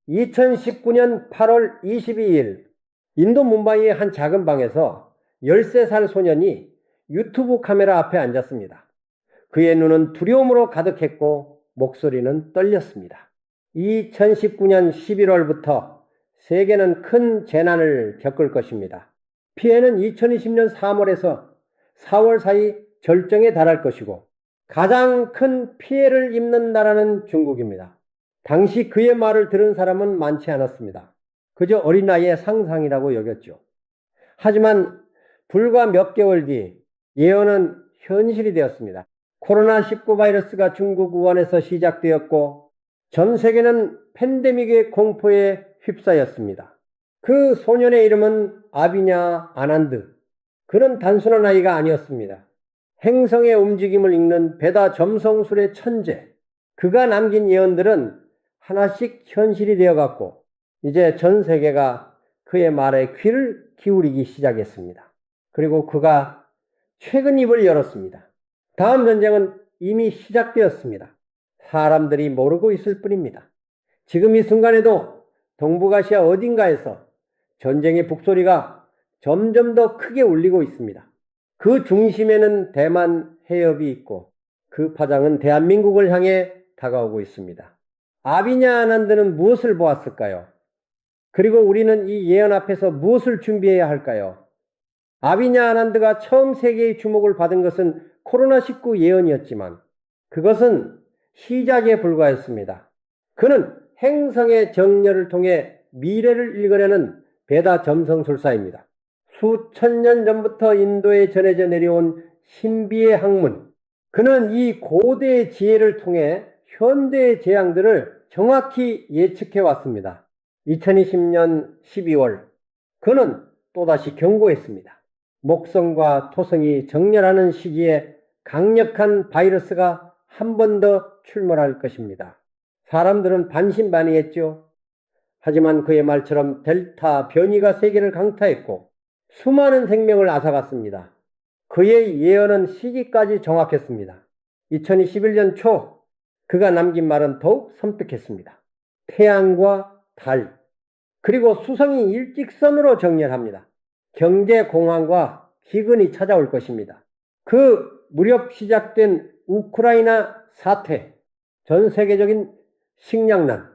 2019년 8월 22일 인도 뭄바이의 한 작은 방에서 13살 소년이 유튜브 카메라 앞에 앉았습니다. 그의 눈은 두려움으로 가득했고 목소리는 떨렸습니다. 2019년 11월부터 세계는 큰 재난을 겪을 것입니다. 피해는 2020년 3월에서 4월 사이 절정에 달할 것이고 가장 큰 피해를 입는 나라는 중국입니다. 당시 그의 말을 들은 사람은 많지 않았습니다. 그저 어린 나이의 상상이라고 여겼죠. 하지만 불과 몇 개월 뒤 예언은 현실이 되었습니다. 코로나19 바이러스가 중국 우한에서 시작되었고 전 세계는 팬데믹의 공포에 휩싸였습니다. 그 소년의 이름은 아비냐 아난드. 그는 단순한 아이가 아니었습니다. 행성의 움직임을 읽는 베다 점성술의 천재. 그가 남긴 예언들은 하나씩 현실이 되어갔고 이제 전 세계가 그의 말에 귀를 기울이기 시작했습니다. 그리고 그가 최근 입을 열었습니다. 다음 전쟁은 이미 시작되었습니다. 사람들이 모르고 있을 뿐입니다. 지금 이 순간에도 동북아시아 어딘가에서 전쟁의 북소리가 점점 더 크게 울리고 있습니다. 그 중심에는 대만 해협이 있고 그 파장은 대한민국을 향해 다가오고 있습니다. 아비냐 아난드는 무엇을 보았을까요? 그리고 우리는 이 예언 앞에서 무엇을 준비해야 할까요? 아비냐 아난드가 처음 세계의 주목을 받은 것은 코로나19 예언이었지만 그것은 시작에 불과했습니다. 그는 행성의 정렬을 통해 미래를 읽으려는 베다 점성술사입니다. 수천 년 전부터 인도에 전해져 내려온 신비의 학문. 그는 이 고대의 지혜를 통해 현대의 재앙들을 정확히 예측해 왔습니다. 2020년 12월 그는 또다시 경고했습니다. 목성과 토성이 정렬하는 시기에 강력한 바이러스가 한 번 더 출몰할 것입니다. 사람들은 반신반의했죠. 하지만 그의 말처럼 델타 변이가 세계를 강타했고 수많은 생명을 앗아갔습니다. 그의 예언은 시기까지 정확했습니다. 2021년 초 그가 남긴 말은 더욱 섬뜩했습니다. 태양과 달, 그리고 수성이 일직선으로 정렬합니다. 경제공황과 기근이 찾아올 것입니다. 그 무렵 시작된 우크라이나 사태, 전 세계적인 식량난,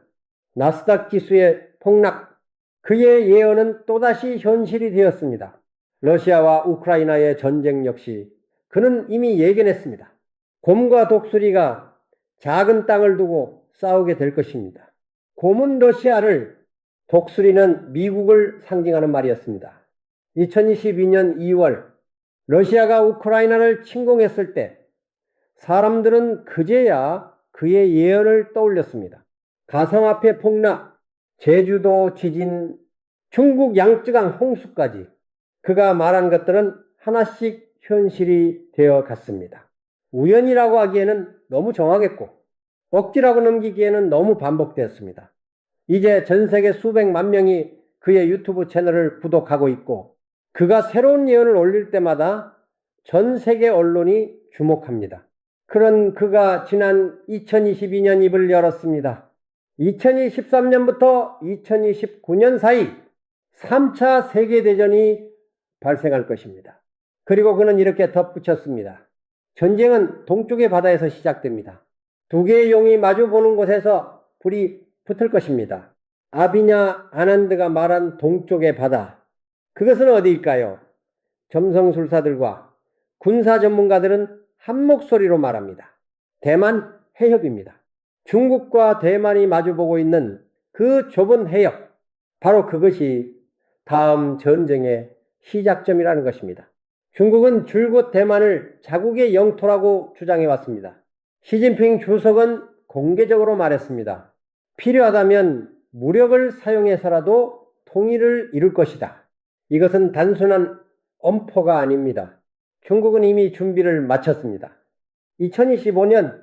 나스닥 지수의 폭락, 그의 예언은 또다시 현실이 되었습니다. 러시아와 우크라이나의 전쟁 역시 그는 이미 예견했습니다. 곰과 독수리가 작은 땅을 두고 싸우게 될 것입니다. 곰은 러시아를, 독수리는 미국을 상징하는 말이었습니다. 2022년 2월 러시아가 우크라이나를 침공했을 때 사람들은 그제야 그의 예언을 떠올렸습니다. 가상화폐 폭락, 제주도 지진, 중국 양쯔강 홍수까지 그가 말한 것들은 하나씩 현실이 되어 갔습니다. 우연이라고 하기에는 너무 정확했고 억지라고 넘기기에는 너무 반복되었습니다. 이제 전 세계 수백만 명이 그의 유튜브 채널을 구독하고 있고 그가 새로운 예언을 올릴 때마다 전 세계 언론이 주목합니다. 그런 그가 지난 2022년 입을 열었습니다. 2023년부터 2029년 사이 3차 세계대전이 발생할 것입니다. 그리고 그는 이렇게 덧붙였습니다. 전쟁은 동쪽의 바다에서 시작됩니다. 두 개의 용이 마주보는 곳에서 불이 붙을 것입니다. 아비냐 아난드가 말한 동쪽의 바다, 그것은 어디일까요? 점성술사들과 군사 전문가들은 한 목소리로 말합니다. 대만 해협입니다. 중국과 대만이 마주보고 있는 그 좁은 해협, 바로 그것이 다음 전쟁의 시작점이라는 것입니다. 중국은 줄곧 대만을 자국의 영토라고 주장해 왔습니다. 시진핑 주석은 공개적으로 말했습니다. 필요하다면 무력을 사용해서라도 통일을 이룰 것이다. 이것은 단순한 엄포가 아닙니다. 중국은 이미 준비를 마쳤습니다. 2025년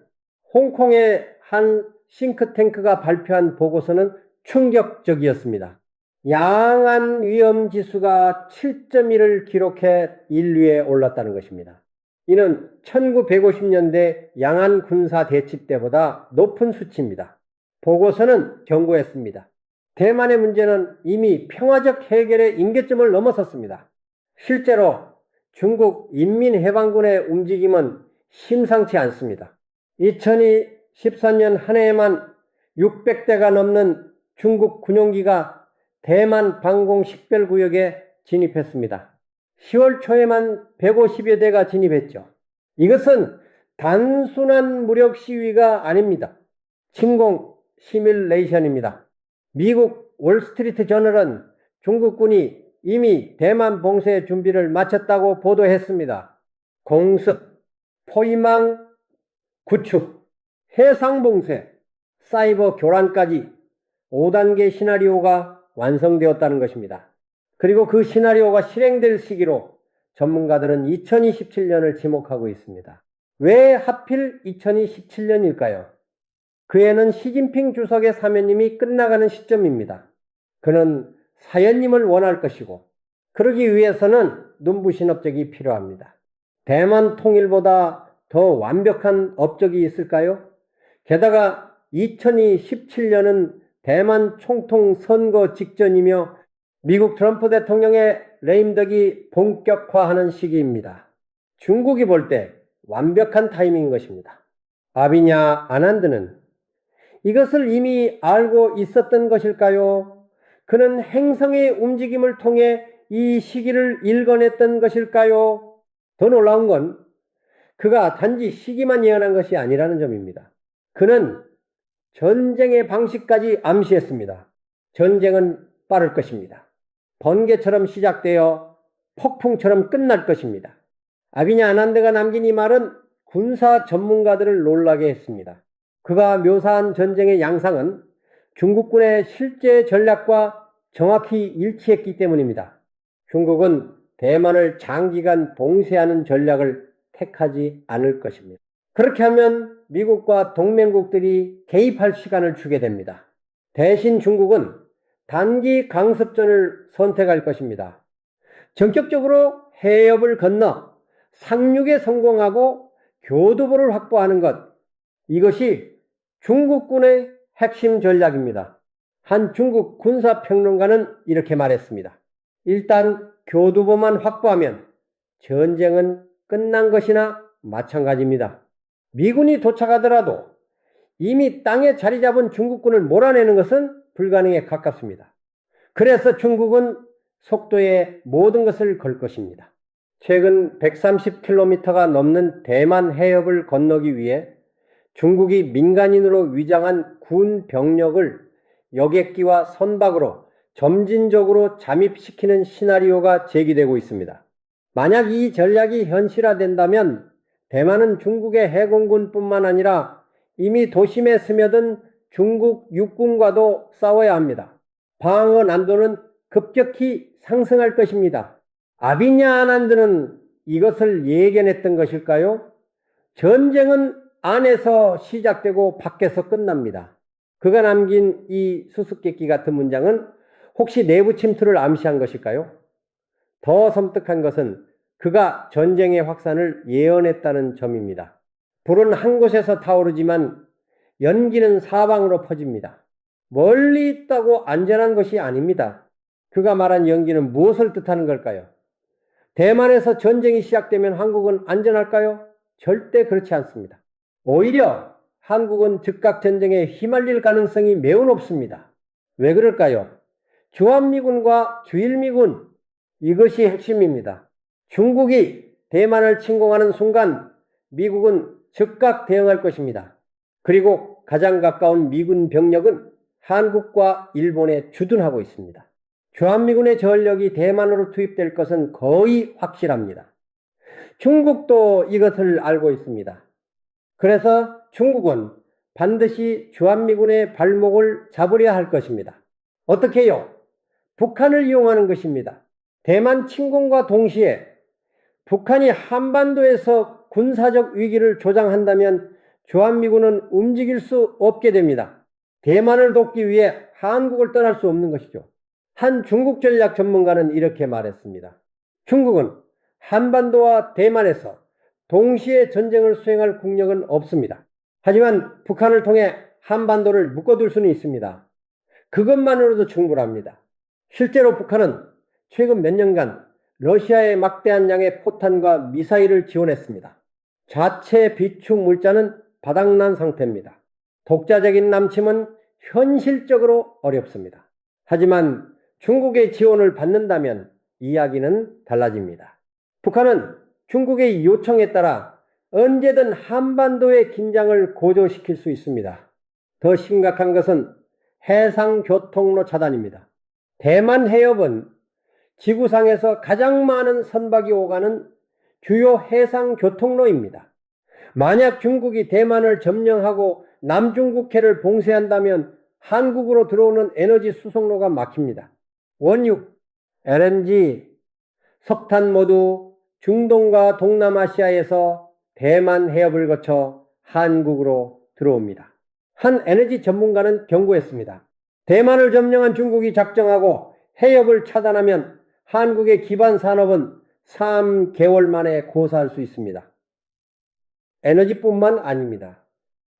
홍콩의 한 싱크탱크가 발표한 보고서는 충격적이었습니다. 양안 위험 지수가 7.1을 기록해 인류에 올랐다는 것입니다. 이는 1950년대 양안 군사 대치 때보다 높은 수치입니다. 보고서는 경고했습니다. 대만의 문제는 이미 평화적 해결의 임계점을 넘어섰습니다. 실제로 중국 인민해방군의 움직임은 심상치 않습니다. 2014년 한 해에만 600대가 넘는 중국 군용기가 대만 방공 식별구역에 진입했습니다. 10월 초에만 150여 대가 진입했죠. 이것은 단순한 무력 시위가 아닙니다. 침공 시뮬레이션입니다. 미국 월스트리트 저널은 중국군이 이미 대만 봉쇄 준비를 마쳤다고 보도했습니다. 공습, 포위망 구축, 해상 봉쇄, 사이버 교란까지 5단계 시나리오가 완성되었다는 것입니다. 그리고 그 시나리오가 실행될 시기로 전문가들은 2027년을 지목하고 있습니다. 왜 하필 2027년일까요? 그 해는 시진핑 주석의 사면임이 끝나가는 시점입니다. 그는 사연님을 원할 것이고 그러기 위해서는 눈부신 업적이 필요합니다. 대만 통일보다 더 완벽한 업적이 있을까요? 게다가 2017년은 대만 총통 선거 직전이며 미국 트럼프 대통령의 레임덕이 본격화하는 시기입니다. 중국이 볼 때 완벽한 타이밍인 것입니다. 아비냐 아난드는 이것을 이미 알고 있었던 것일까요? 그는 행성의 움직임을 통해 이 시기를 읽어냈던 것일까요? 더 놀라운 건 그가 단지 시기만 예언한 것이 아니라는 점입니다. 그는 전쟁의 방식까지 암시했습니다. 전쟁은 빠를 것입니다. 번개처럼 시작되어 폭풍처럼 끝날 것입니다. 아비냐 아난드가 남긴 이 말은 군사 전문가들을 놀라게 했습니다. 그가 묘사한 전쟁의 양상은 중국군의 실제 전략과 정확히 일치했기 때문입니다. 중국은 대만을 장기간 봉쇄하는 전략을 택하지 않을 것입니다. 그렇게 하면 미국과 동맹국들이 개입할 시간을 주게 됩니다. 대신 중국은 단기 강습전을 선택할 것입니다. 전격적으로 해협을 건너 상륙에 성공하고 교두보를 확보하는 것, 이것이 중국군의 핵심 전략입니다. 한 중국 군사평론가는 이렇게 말했습니다. 일단 교두보만 확보하면 전쟁은 끝난 것이나 마찬가지입니다. 미군이 도착하더라도 이미 땅에 자리 잡은 중국군을 몰아내는 것은 불가능에 가깝습니다. 그래서 중국은 속도에 모든 것을 걸 것입니다. 최근 130km가 넘는 대만 해협을 건너기 위해 중국이 민간인으로 위장한 군 병력을 여객기와 선박으로 점진적으로 잠입시키는 시나리오가 제기되고 있습니다. 만약 이 전략이 현실화된다면 대만은 중국의 해공군뿐만 아니라 이미 도심에 스며든 중국 육군과도 싸워야 합니다. 방어 난도는 급격히 상승할 것입니다. 아비냐 아난드는 이것을 예견했던 것일까요? 전쟁은 안에서 시작되고 밖에서 끝납니다. 그가 남긴 이 수수께끼 같은 문장은 혹시 내부 침투를 암시한 것일까요? 더 섬뜩한 것은 그가 전쟁의 확산을 예언했다는 점입니다. 불은 한 곳에서 타오르지만 연기는 사방으로 퍼집니다. 멀리 있다고 안전한 것이 아닙니다. 그가 말한 연기는 무엇을 뜻하는 걸까요? 대만에서 전쟁이 시작되면 한국은 안전할까요? 절대 그렇지 않습니다. 오히려 한국은 즉각 전쟁에 휘말릴 가능성이 매우 높습니다. 왜 그럴까요? 주한미군과 주일미군, 이것이 핵심입니다. 중국이 대만을 침공하는 순간 미국은 즉각 대응할 것입니다. 그리고 가장 가까운 미군 병력은 한국과 일본에 주둔하고 있습니다. 주한미군의 전력이 대만으로 투입될 것은 거의 확실합니다. 중국도 이것을 알고 있습니다. 그래서 중국은 반드시 주한미군의 발목을 잡으려 할 것입니다. 어떻게 해요? 북한을 이용하는 것입니다. 대만 침공과 동시에 북한이 한반도에서 군사적 위기를 조장한다면 주한미군은 움직일 수 없게 됩니다. 대만을 돕기 위해 한국을 떠날 수 없는 것이죠. 한 중국 전략 전문가는 이렇게 말했습니다. 중국은 한반도와 대만에서 동시에 전쟁을 수행할 국력은 없습니다. 하지만 북한을 통해 한반도를 묶어둘 수는 있습니다. 그것만으로도 충분합니다. 실제로 북한은 최근 몇 년간 러시아에 막대한 양의 포탄과 미사일을 지원했습니다. 자체 비축 물자는 바닥난 상태입니다. 독자적인 남침은 현실적으로 어렵습니다. 하지만 중국의 지원을 받는다면 이야기는 달라집니다. 북한은 중국의 요청에 따라 언제든 한반도의 긴장을 고조시킬 수 있습니다. 더 심각한 것은 해상교통로 차단입니다. 대만 해협은 지구상에서 가장 많은 선박이 오가는 주요 해상교통로입니다. 만약 중국이 대만을 점령하고 남중국해를 봉쇄한다면 한국으로 들어오는 에너지 수송로가 막힙니다. 원유, LNG, 석탄 모두 중동과 동남아시아에서 대만 해협을 거쳐 한국으로 들어옵니다. 한 에너지 전문가는 경고했습니다. 대만을 점령한 중국이 작정하고 해협을 차단하면 한국의 기반 산업은 3개월 만에 고사할 수 있습니다. 에너지뿐만 아닙니다.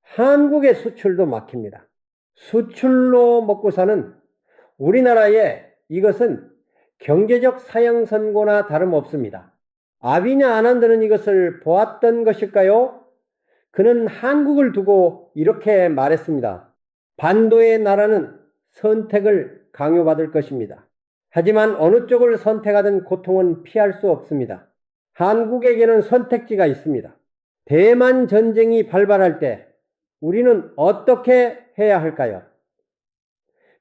한국의 수출도 막힙니다. 수출로 먹고 사는 우리나라에 이것은 경제적 사형선고나 다름없습니다. 아비냐 아난드는 이것을 보았던 것일까요? 그는 한국을 두고 이렇게 말했습니다. 반도의 나라는 선택을 강요받을 것입니다. 하지만 어느 쪽을 선택하든 고통은 피할 수 없습니다. 한국에게는 선택지가 있습니다. 대만 전쟁이 발발할 때 우리는 어떻게 해야 할까요?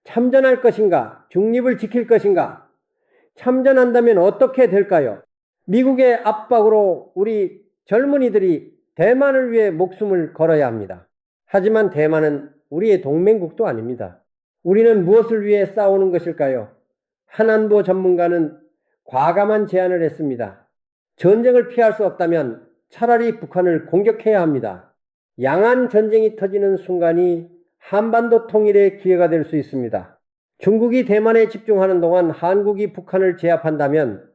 참전할 것인가? 중립을 지킬 것인가? 참전한다면 어떻게 될까요? 미국의 압박으로 우리 젊은이들이 대만을 위해 목숨을 걸어야 합니다. 하지만 대만은 우리의 동맹국도 아닙니다. 우리는 무엇을 위해 싸우는 것일까요? 한안보 전문가는 과감한 제안을 했습니다. 전쟁을 피할 수 없다면 차라리 북한을 공격해야 합니다. 양안 전쟁이 터지는 순간이 한반도 통일의 기회가 될 수 있습니다. 중국이 대만에 집중하는 동안 한국이 북한을 제압한다면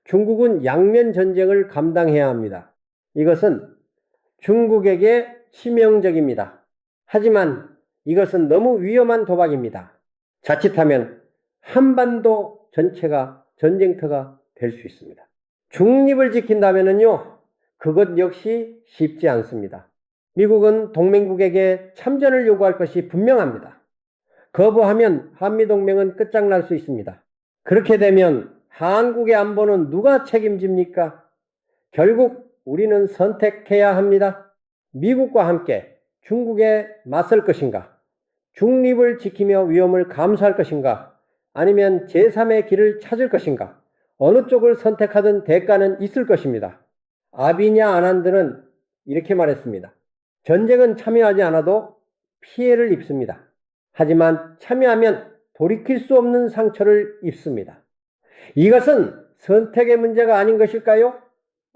중국은 양면 전쟁을 감당해야 합니다. 이것은 중국에게 치명적입니다. 하지만 이것은 너무 위험한 도박입니다. 자칫하면 한반도 전체가 전쟁터가 될 수 있습니다. 중립을 지킨다면요, 그것 역시 쉽지 않습니다. 미국은 동맹국에게 참전을 요구할 것이 분명합니다. 거부하면 한미동맹은 끝장날 수 있습니다. 그렇게 되면 한국의 안보는 누가 책임집니까? 결국 우리는 선택해야 합니다. 미국과 함께 중국에 맞설 것인가? 중립을 지키며 위험을 감수할 것인가? 아니면 제3의 길을 찾을 것인가? 어느 쪽을 선택하든 대가는 있을 것입니다. 아비냐 아난드는 이렇게 말했습니다. 전쟁은 참여하지 않아도 피해를 입습니다. 하지만 참여하면 돌이킬 수 없는 상처를 입습니다. 이것은 선택의 문제가 아닌 것일까요?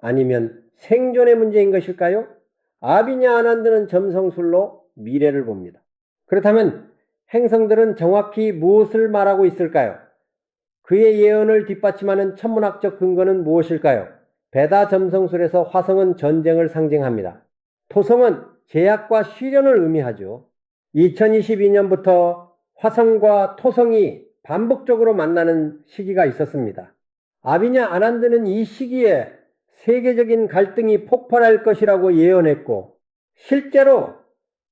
아니면 생존의 문제인 것일까요? 아비냐 아난드는 점성술로 미래를 봅니다. 그렇다면 행성들은 정확히 무엇을 말하고 있을까요? 그의 예언을 뒷받침하는 천문학적 근거는 무엇일까요? 베다 점성술에서 화성은 전쟁을 상징합니다. 토성은 제약과 시련을 의미하죠. 2022년부터 화성과 토성이 반복적으로 만나는 시기가 있었습니다. 아비냐 아난드는 이 시기에 세계적인 갈등이 폭발할 것이라고 예언했고, 실제로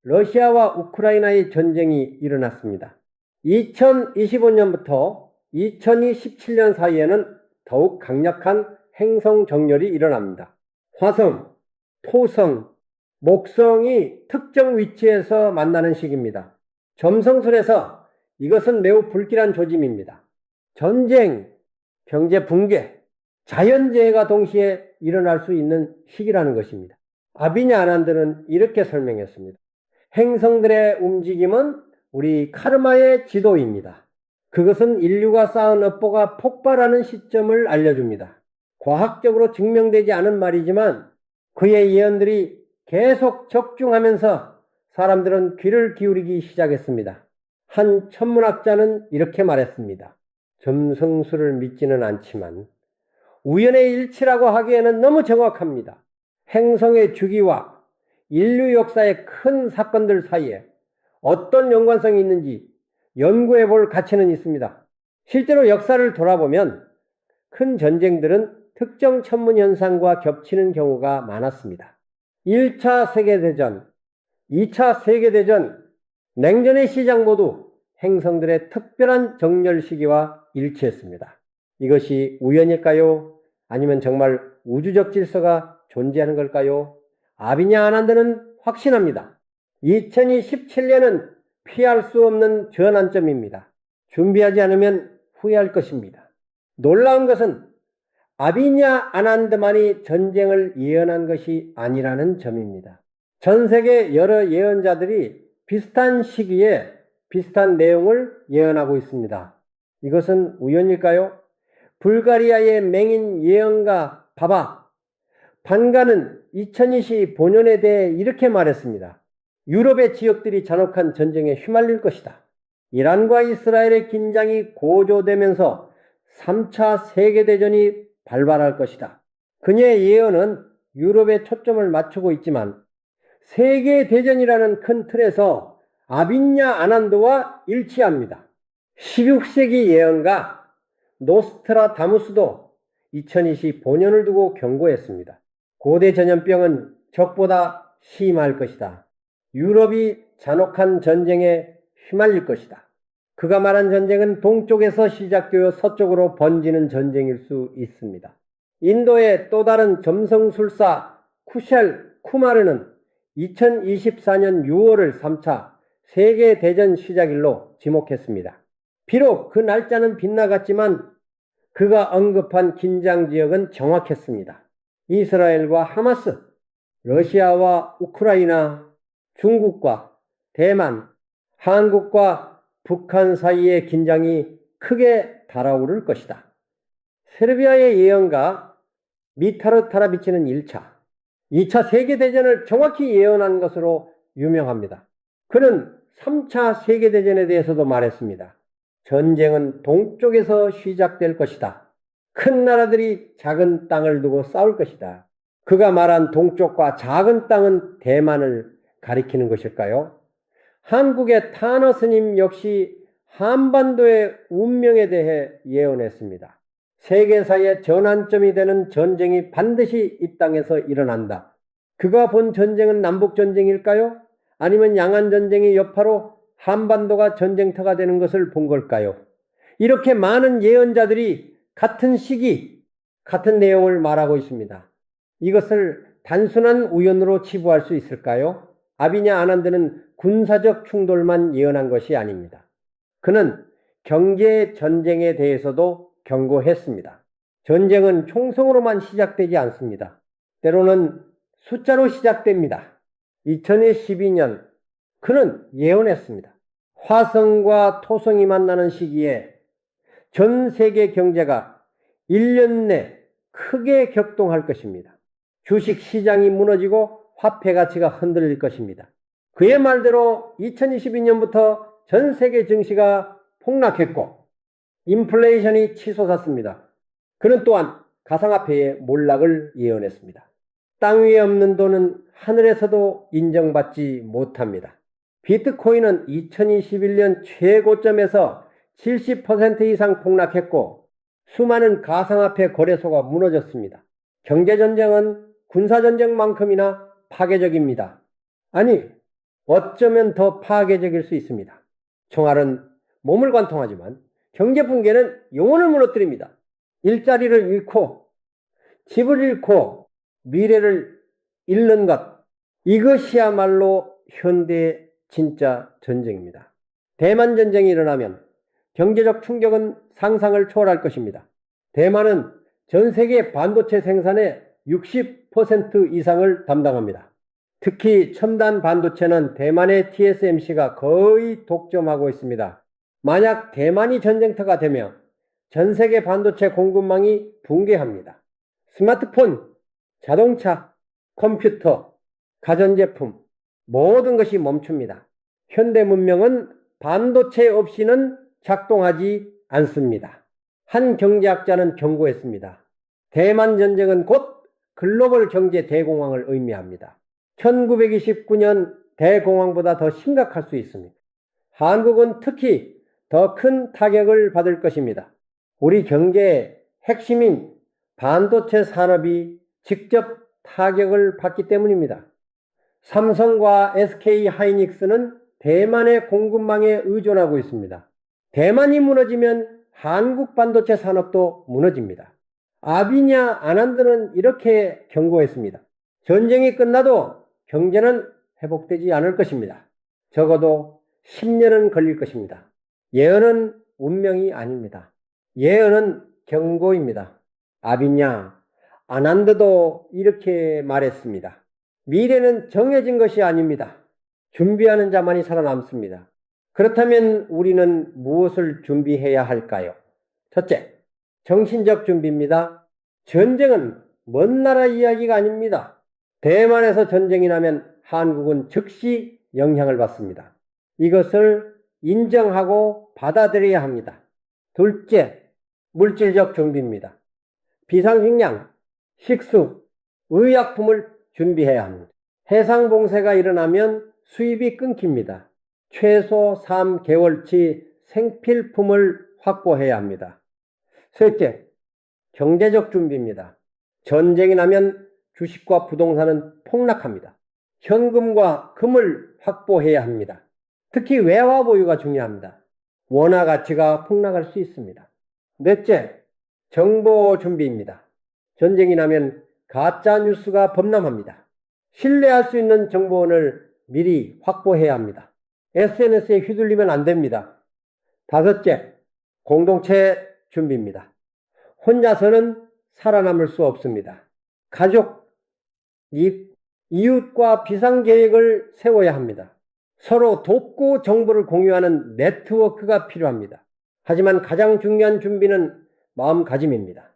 러시아와 우크라이나의 전쟁이 일어났습니다. 2025년부터 2027년 사이에는 더욱 강력한 행성 정렬이 일어납니다. 화성, 토성, 목성이 특정 위치에서 만나는 시기입니다. 점성술에서 이것은 매우 불길한 조짐입니다. 전쟁, 경제 붕괴, 자연재해가 동시에 일어날 수 있는 시기라는 것입니다. 아비냐 아난드는 이렇게 설명했습니다. 행성들의 움직임은 우리 카르마의 지도입니다. 그것은 인류가 쌓은 업보가 폭발하는 시점을 알려줍니다. 과학적으로 증명되지 않은 말이지만 그의 예언들이 계속 적중하면서 사람들은 귀를 기울이기 시작했습니다. 한 천문학자는 이렇게 말했습니다. 점성술을 믿지는 않지만 우연의 일치라고 하기에는 너무 정확합니다. 행성의 주기와 인류 역사의 큰 사건들 사이에 어떤 연관성이 있는지 연구해 볼 가치는 있습니다. 실제로 역사를 돌아보면 큰 전쟁들은 특정 천문 현상과 겹치는 경우가 많았습니다. 1차 세계대전, 2차 세계대전, 냉전의 시작 모두 행성들의 특별한 정렬 시기와 일치했습니다. 이것이 우연일까요? 아니면 정말 우주적 질서가 존재하는 걸까요? 아비냐 아난드는 확신합니다. 2017년은 피할 수 없는 전환점입니다. 준비하지 않으면 후회할 것입니다. 놀라운 것은 아비냐 아난드만이 전쟁을 예언한 것이 아니라는 점입니다. 전 세계 여러 예언자들이 비슷한 시기에 비슷한 내용을 예언하고 있습니다. 이것은 우연일까요? 불가리아의 맹인 예언가 바바 반가는 2025년에 대해 이렇게 말했습니다. 유럽의 지역들이 잔혹한 전쟁에 휘말릴 것이다. 이란과 이스라엘의 긴장이 고조되면서 3차 세계대전이 발발할 것이다. 그녀의 예언은 유럽에 초점을 맞추고 있지만 세계대전이라는 큰 틀에서 아빈야 아난드와 일치합니다. 16세기 예언가 노스트라다무스도 2025년을 두고 경고했습니다. 고대 전염병은 적보다 심할 것이다. 유럽이 잔혹한 전쟁에 휘말릴 것이다. 그가 말한 전쟁은 동쪽에서 시작되어 서쪽으로 번지는 전쟁일 수 있습니다. 인도의 또 다른 점성술사 쿠샬 쿠마르는 2024년 6월을 3차 세계대전 시작일로 지목했습니다. 비록 그 날짜는 빗나갔지만 그가 언급한 긴장지역은 정확했습니다. 이스라엘과 하마스, 러시아와 우크라이나, 중국과 대만, 한국과 북한 사이의 긴장이 크게 달아오를 것이다. 세르비아의 예언가 미타르 타라비치는 1차, 2차 세계대전을 정확히 예언한 것으로 유명합니다. 그는 3차 세계대전에 대해서도 말했습니다. 전쟁은 동쪽에서 시작될 것이다. 큰 나라들이 작은 땅을 두고 싸울 것이다. 그가 말한 동쪽과 작은 땅은 대만을 가리키는 것일까요? 한국의 타너 스님 역시 한반도의 운명에 대해 예언했습니다. 세계사의 전환점이 되는 전쟁이 반드시 이 땅에서 일어난다. 그가 본 전쟁은 남북전쟁일까요? 아니면 양안전쟁의 여파로 한반도가 전쟁터가 되는 것을 본 걸까요? 이렇게 많은 예언자들이 같은 시기, 같은 내용을 말하고 있습니다. 이것을 단순한 우연으로 치부할 수 있을까요? 아비냐 아난드는 군사적 충돌만 예언한 것이 아닙니다. 그는 경제 전쟁에 대해서도 경고했습니다. 전쟁은 총성으로만 시작되지 않습니다. 때로는 숫자로 시작됩니다. 2012년 그는 예언했습니다. 화성과 토성이 만나는 시기에 전 세계 경제가 1년 내 크게 격동할 것입니다. 주식 시장이 무너지고 화폐 가치가 흔들릴 것입니다. 그의 말대로 2022년부터 전 세계 증시가 폭락했고 인플레이션이 치솟았습니다. 그는 또한 가상화폐의 몰락을 예언했습니다. 땅 위에 없는 돈은 하늘에서도 인정받지 못합니다. 비트코인은 2021년 최고점에서 70% 이상 폭락했고 수많은 가상화폐 거래소가 무너졌습니다. 경제전쟁은 군사전쟁만큼이나 파괴적입니다. 아니, 어쩌면 더 파괴적일 수 있습니다. 총알은 몸을 관통하지만 경제붕괴는 영혼을 무너뜨립니다. 일자리를 잃고 집을 잃고 미래를 잃는 것, 이것이야말로 현대의 진짜 전쟁입니다. 대만 전쟁이 일어나면 경제적 충격은 상상을 초월할 것입니다. 대만은 전 세계 반도체 생산의 60% 이상을 담당합니다. 특히 첨단 반도체는 대만의 TSMC가 거의 독점하고 있습니다. 만약 대만이 전쟁터가 되면 전 세계 반도체 공급망이 붕괴합니다. 스마트폰, 자동차, 컴퓨터, 가전제품 모든 것이 멈춥니다. 현대 문명은 반도체 없이는 작동하지 않습니다. 한 경제학자는 경고했습니다. 대만 전쟁은 곧 글로벌 경제 대공황을 의미합니다. 1929년 대공황보다 더 심각할 수 있습니다. 한국은 특히 더 큰 타격을 받을 것입니다. 우리 경제의 핵심인 반도체 산업이 직접 타격을 받기 때문입니다. 삼성과 SK 하이닉스는 대만의 공급망에 의존하고 있습니다. 대만이 무너지면 한국 반도체 산업도 무너집니다. 아비냐 아난드는 이렇게 경고했습니다. 전쟁이 끝나도 경제는 회복되지 않을 것입니다. 적어도 10년은 걸릴 것입니다. 예언은 운명이 아닙니다. 예언은 경고입니다. 아비냐 아난드도 이렇게 말했습니다. 미래는 정해진 것이 아닙니다. 준비하는 자만이 살아남습니다. 그렇다면 우리는 무엇을 준비해야 할까요? 첫째, 정신적 준비입니다. 전쟁은 먼 나라 이야기가 아닙니다. 대만에서 전쟁이 나면 한국은 즉시 영향을 받습니다. 이것을 인정하고 받아들여야 합니다. 둘째, 물질적 준비입니다. 비상식량, 식수, 의약품을 준비해야 합니다. 해상봉쇄가 일어나면 수입이 끊깁니다. 최소 3개월치 생필품을 확보해야 합니다. 셋째, 경제적 준비입니다. 전쟁이 나면 주식과 부동산은 폭락합니다. 현금과 금을 확보해야 합니다. 특히 외화 보유가 중요합니다. 원화 가치가 폭락할 수 있습니다. 넷째, 정보 준비입니다. 전쟁이 나면 가짜 뉴스가 범람합니다. 신뢰할 수 있는 정보원을 미리 확보해야 합니다. SNS에 휘둘리면 안 됩니다. 다섯째, 공동체 준비입니다. 혼자서는 살아남을 수 없습니다. 가족, 이웃과 비상계획을 세워야 합니다. 서로 돕고 정보를 공유하는 네트워크가 필요합니다. 하지만 가장 중요한 준비는 마음가짐입니다.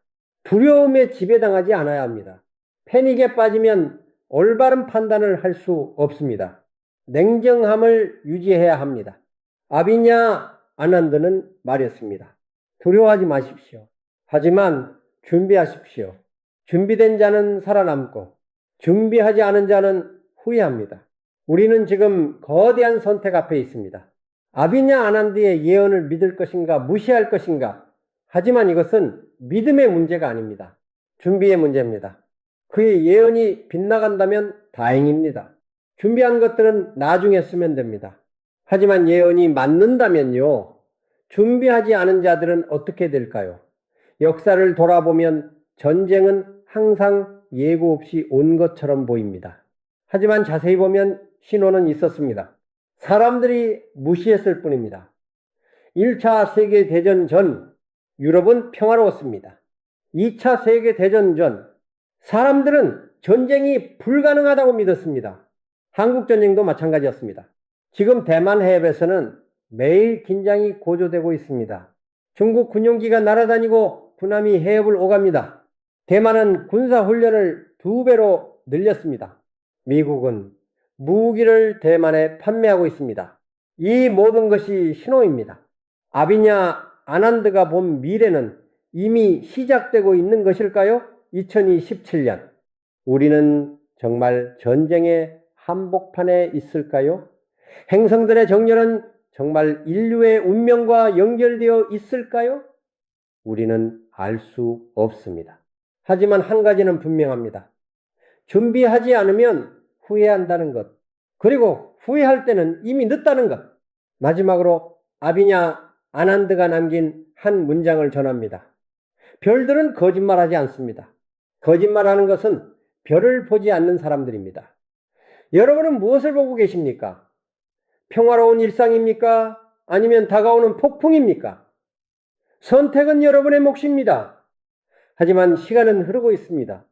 두려움에 지배당하지 않아야 합니다. 패닉에 빠지면 올바른 판단을 할 수 없습니다. 냉정함을 유지해야 합니다. 아비냐 아난드는 말했습니다. 두려워하지 마십시오. 하지만 준비하십시오. 준비된 자는 살아남고 준비하지 않은 자는 후회합니다. 우리는 지금 거대한 선택 앞에 있습니다. 아비냐 아난드의 예언을 믿을 것인가 무시할 것인가. 하지만 이것은 믿음의 문제가 아닙니다. 준비의 문제입니다. 그의 예언이 빗나간다면 다행입니다. 준비한 것들은 나중에 쓰면 됩니다. 하지만 예언이 맞는다면요. 준비하지 않은 자들은 어떻게 될까요? 역사를 돌아보면 전쟁은 항상 예고 없이 온 것처럼 보입니다. 하지만 자세히 보면 신호는 있었습니다. 사람들이 무시했을 뿐입니다. 1차 세계대전 전 유럽은 평화로웠습니다. 2차 세계대전 전 사람들은 전쟁이 불가능하다고 믿었습니다. 한국전쟁도 마찬가지였습니다. 지금 대만 해협에서는 매일 긴장이 고조되고 있습니다. 중국 군용기가 날아다니고 군함이 해협을 오갑니다. 대만은 군사훈련을 2배로 늘렸습니다. 미국은 무기를 대만에 판매하고 있습니다. 이 모든 것이 신호입니다. 아비냐 아난드가 본 미래는 이미 시작되고 있는 것일까요? 2027년. 우리는 정말 전쟁의 한복판에 있을까요? 행성들의 정렬은 정말 인류의 운명과 연결되어 있을까요? 우리는 알 수 없습니다. 하지만 한 가지는 분명합니다. 준비하지 않으면 후회한다는 것. 그리고 후회할 때는 이미 늦다는 것. 마지막으로 아비냐 아난드가 남긴 한 문장을 전합니다. 별들은 거짓말하지 않습니다. 거짓말하는 것은 별을 보지 않는 사람들입니다. 여러분은 무엇을 보고 계십니까? 평화로운 일상입니까? 아니면 다가오는 폭풍입니까? 선택은 여러분의 몫입니다. 하지만 시간은 흐르고 있습니다.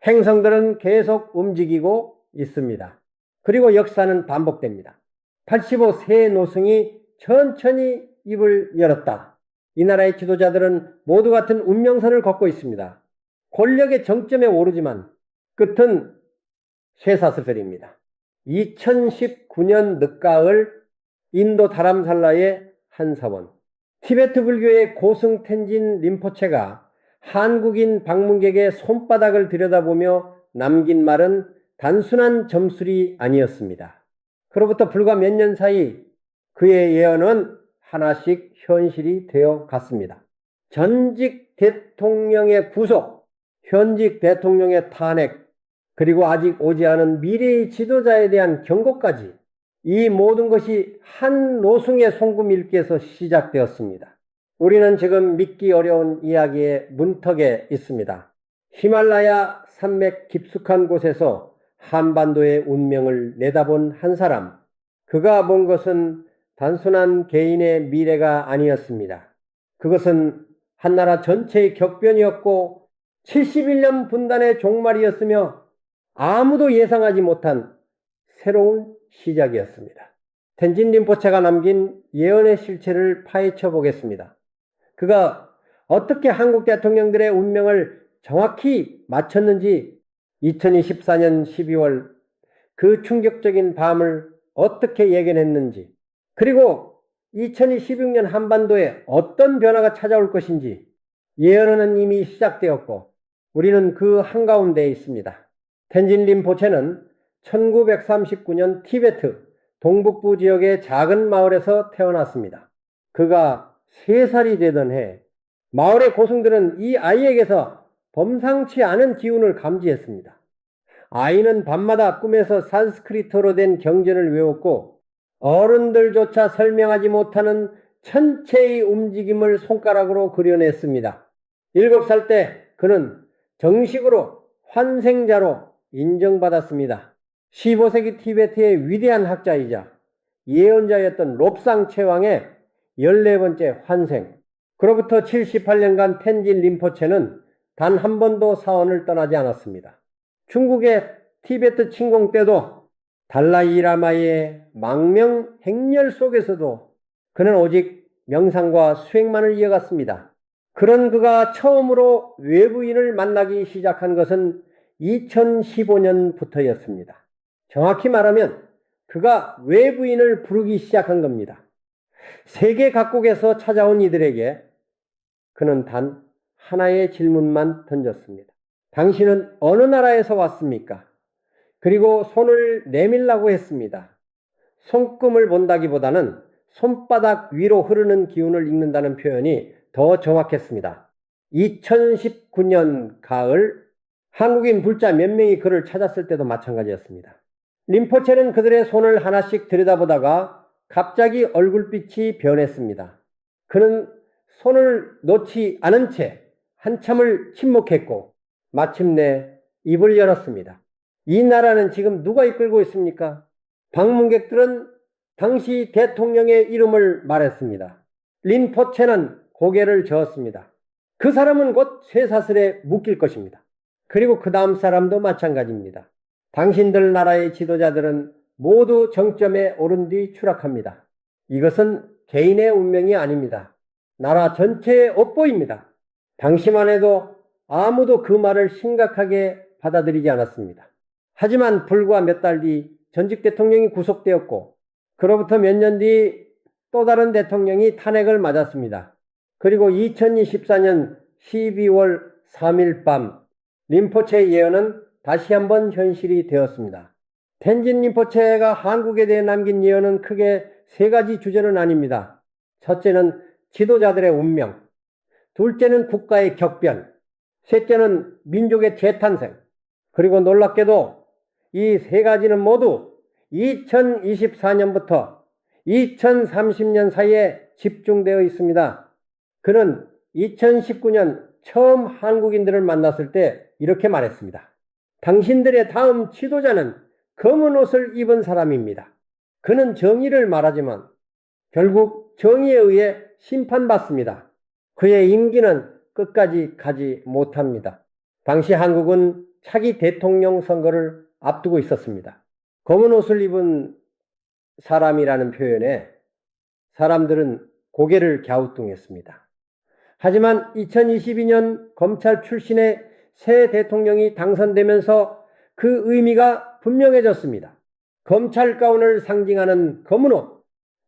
행성들은 계속 움직이고 있습니다. 그리고 역사는 반복됩니다. 85세 노승이 천천히 입을 열었다. 이 나라의 지도자들은 모두 같은 운명선을 걷고 있습니다. 권력의 정점에 오르지만 끝은 쇠사슬입니다. 2019년 늦가을 인도 다람살라의 한 사원, 티베트 불교의 고승 텐진 림포체가 한국인 방문객의 손바닥을 들여다보며 남긴 말은 단순한 점술이 아니었습니다. 그로부터 불과 몇 년 사이 그의 예언은 하나씩 현실이 되어 갔습니다. 전직 대통령의 구속, 현직 대통령의 탄핵, 그리고 아직 오지 않은 미래의 지도자에 대한 경고까지 이 모든 것이 한 노승의 송구밀기에서 시작되었습니다. 우리는 지금 믿기 어려운 이야기의 문턱에 있습니다. 히말라야 산맥 깊숙한 곳에서 한반도의 운명을 내다본 한 사람, 그가 본 것은 단순한 개인의 미래가 아니었습니다. 그것은 한나라 전체의 격변이었고 71년 분단의 종말이었으며 아무도 예상하지 못한 새로운 시작이었습니다. 텐진 림포체가 남긴 예언의 실체를 파헤쳐 보겠습니다. 그가 어떻게 한국 대통령들의 운명을 정확히 맞췄는지, 2024년 12월 그 충격적인 밤을 어떻게 예견했는지, 그리고 2026년 한반도에 어떤 변화가 찾아올 것인지 예언은 이미 시작되었고 우리는 그 한가운데에 있습니다. 텐진 림포체는 1939년 티베트 동북부 지역의 작은 마을에서 태어났습니다. 그가 3살이 되던 해 마을의 고승들은 이 아이에게서 범상치 않은 기운을 감지했습니다. 아이는 밤마다 꿈에서 산스크리트어로 된 경전을 외웠고 어른들조차 설명하지 못하는 천체의 움직임을 손가락으로 그려냈습니다. 7살 때 그는 정식으로 환생자로 인정받았습니다. 15세기 티베트의 위대한 학자이자 예언자였던 롭상 최왕의 14번째 환생. 그로부터 78년간 텐진 림포체는 단 한 번도 사원을 떠나지 않았습니다. 중국의 티베트 침공 때도 달라이 라마의 망명 행렬 속에서도 그는 오직 명상과 수행만을 이어갔습니다. 그런 그가 처음으로 외부인을 만나기 시작한 것은 2015년부터였습니다. 정확히 말하면 그가 외부인을 부르기 시작한 겁니다. 세계 각국에서 찾아온 이들에게 그는 단 하나의 질문만 던졌습니다. 당신은 어느 나라에서 왔습니까? 그리고 손을 내밀라고 했습니다. 손금을 본다기보다는 손바닥 위로 흐르는 기운을 읽는다는 표현이 더 정확했습니다. 2019년 가을 한국인 불자 몇 명이 그를 찾았을 때도 마찬가지였습니다. 림포체는 그들의 손을 하나씩 들여다보다가 갑자기 얼굴빛이 변했습니다. 그는 손을 놓지 않은 채 한참을 침묵했고 마침내 입을 열었습니다. 이 나라는 지금 누가 이끌고 있습니까? 방문객들은 당시 대통령의 이름을 말했습니다. 림포체는 고개를 저었습니다. 그 사람은 곧 쇠사슬에 묶일 것입니다. 그리고 그 다음 사람도 마찬가지입니다. 당신들 나라의 지도자들은 모두 정점에 오른 뒤 추락합니다. 이것은 개인의 운명이 아닙니다. 나라 전체의 업보입니다. 당시만 해도 아무도 그 말을 심각하게 받아들이지 않았습니다. 하지만 불과 몇 달 뒤 전직 대통령이 구속되었고 그로부터 몇 년 뒤 또 다른 대통령이 탄핵을 맞았습니다. 그리고 2024년 12월 3일 밤 림포체의 예언은 다시 한번 현실이 되었습니다. 텐진 림포체가 한국에 대해 남긴 예언은 크게 3가지 주제는 아닙니다. 첫째는 지도자들의 운명, 둘째는 국가의 격변, 셋째는 민족의 재탄생. 그리고 놀랍게도 이 3가지는 모두 2024년부터 2030년 사이에 집중되어 있습니다. 그는 2019년 처음 한국인들을 만났을 때 이렇게 말했습니다. 당신들의 다음 지도자는 검은 옷을 입은 사람입니다. 그는 정의를 말하지만 결국 정의에 의해 심판받습니다. 그의 임기는 끝까지 가지 못합니다. 당시 한국은 차기 대통령 선거를 앞두고 있었습니다. 검은 옷을 입은 사람이라는 표현에 사람들은 고개를 갸우뚱했습니다. 하지만 2022년 검찰 출신의 새 대통령이 당선되면서 그 의미가 분명해졌습니다. 검찰 가운을 상징하는 검은 옷.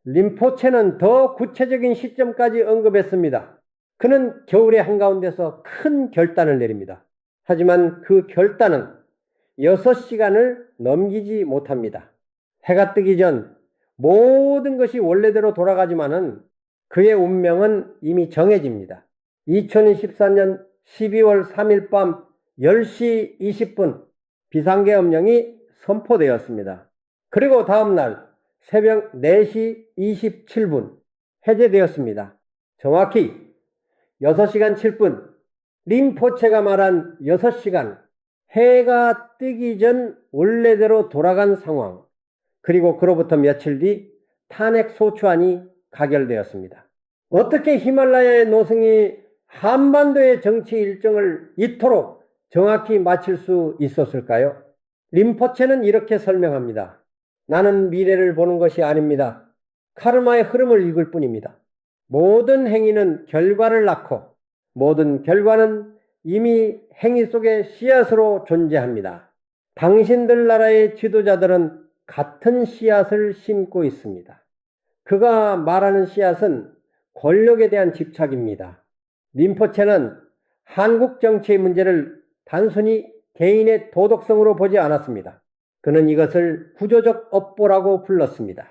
림포체는 더 구체적인 시점까지 언급했습니다. 그는 겨울의 한가운데서 큰 결단을 내립니다. 하지만 그 결단은 6시간을 넘기지 못합니다. 해가 뜨기 전 모든 것이 원래대로 돌아가지만은 그의 운명은 이미 정해집니다. 2014년 12월 3일 밤 10시 20분 비상계엄령이 선포되었습니다. 그리고 다음날 새벽 4시 27분 해제되었습니다. 정확히 6시간 7분, 림포체가 말한 6시간, 해가 뜨기 전 원래대로 돌아간 상황, 그리고 그로부터 며칠 뒤 탄핵 소추안이 가결되었습니다. 어떻게 히말라야의 노승이 한반도의 정치 일정을 이토록 정확히 맞출 수 있었을까요? 림포체는 이렇게 설명합니다. 나는 미래를 보는 것이 아닙니다. 카르마의 흐름을 읽을 뿐입니다. 모든 행위는 결과를 낳고 모든 결과는 이미 행위 속의 씨앗으로 존재합니다. 당신들 나라의 지도자들은 같은 씨앗을 심고 있습니다. 그가 말하는 씨앗은 권력에 대한 집착입니다. 림포체는 한국 정치의 문제를 단순히 개인의 도덕성으로 보지 않았습니다. 그는 이것을 구조적 업보라고 불렀습니다.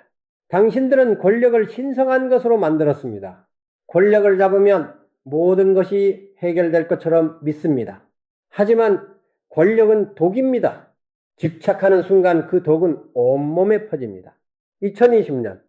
당신들은 권력을 신성한 것으로 만들었습니다. 권력을 잡으면 모든 것이 해결될 것처럼 믿습니다. 하지만 권력은 독입니다. 집착하는 순간 그 독은 온몸에 퍼집니다. 2020년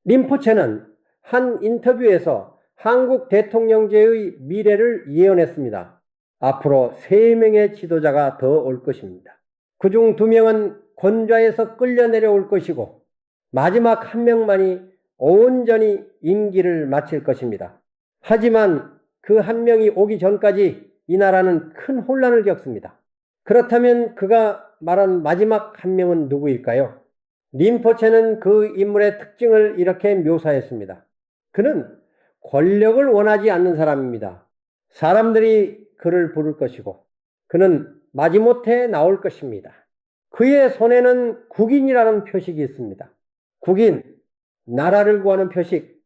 림포체는 한 인터뷰에서 한국 대통령제의 미래를 예언했습니다. 앞으로 3명의 지도자가 더 올 것입니다. 그중 2명은 권좌에서 끌려 내려올 것이고 마지막 1명만이 온전히 임기를 마칠 것입니다. 하지만 그 1명이 오기 전까지 이 나라는 큰 혼란을 겪습니다. 그렇다면 그가 말한 마지막 1명은 누구일까요? 림포체는 그 인물의 특징을 이렇게 묘사했습니다. 그는 권력을 원하지 않는 사람입니다. 사람들이 그를 부를 것이고 그는 마지못해 나올 것입니다. 그의 손에는 국인이라는 표식이 있습니다. 국인, 나라를 구하는 표식.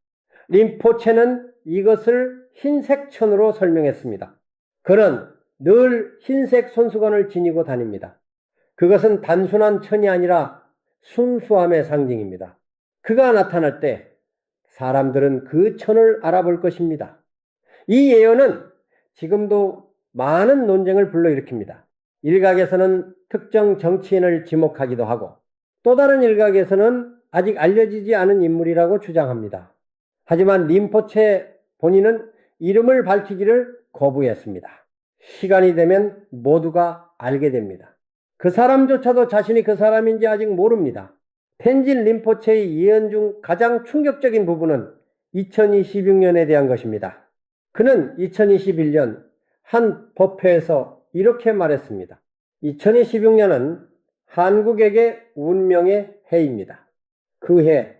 림포체는 이것을 흰색 천으로 설명했습니다. 그는 늘 흰색 손수건을 지니고 다닙니다. 그것은 단순한 천이 아니라 순수함의 상징입니다. 그가 나타날 때 사람들은 그 천을 알아볼 것입니다. 이 예언은 지금도 많은 논쟁을 불러일으킵니다. 일각에서는 특정 정치인을 지목하기도 하고 또 다른 일각에서는 아직 알려지지 않은 인물이라고 주장합니다. 하지만 림포체 본인은 이름을 밝히기를 거부했습니다. 시간이 되면 모두가 알게 됩니다. 그 사람조차도 자신이 그 사람인지 아직 모릅니다. 텐진 림포체의 예언 중 가장 충격적인 부분은 2026년에 대한 것입니다. 그는 2021년 한 법회에서 이렇게 말했습니다. 2026년은 한국에게 운명의 해입니다. 그 해,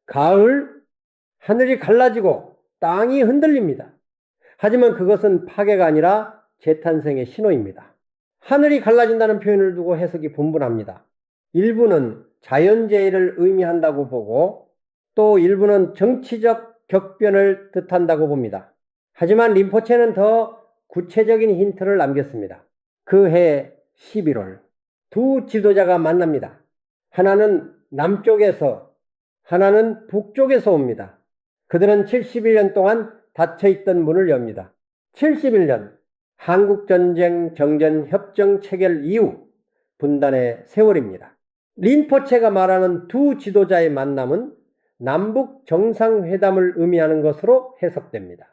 가을, 하늘이 갈라지고 땅이 흔들립니다. 하지만 그것은 파괴가 아니라 재탄생의 신호입니다. 하늘이 갈라진다는 표현을 두고 해석이 분분합니다. 일부는 자연재해를 의미한다고 보고 또 일부는 정치적 격변을 뜻한다고 봅니다. 하지만 림포체는 더 구체적인 힌트를 남겼습니다. 그 해 11월 두 지도자가 만납니다. 하나는 남쪽에서 하나는 북쪽에서 옵니다. 그들은 71년 동안 닫혀있던 문을 엽니다. 71년 한국전쟁 정전 협정 체결 이후 분단의 세월입니다. 림포체가 말하는 두 지도자의 만남은 남북 정상회담을 의미하는 것으로 해석됩니다.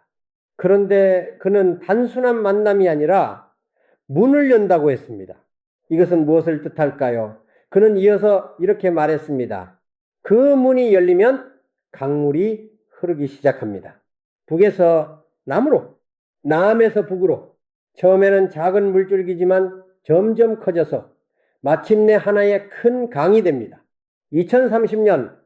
그런데 그는 단순한 만남이 아니라 문을 연다고 했습니다. 이것은 무엇을 뜻할까요? 그는 이어서 이렇게 말했습니다. 그 문이 열리면 강물이 흐르기 시작합니다. 북에서 남으로, 남에서 북으로. 처음에는 작은 물줄기지만 점점 커져서 마침내 하나의 큰 강이 됩니다. 2030년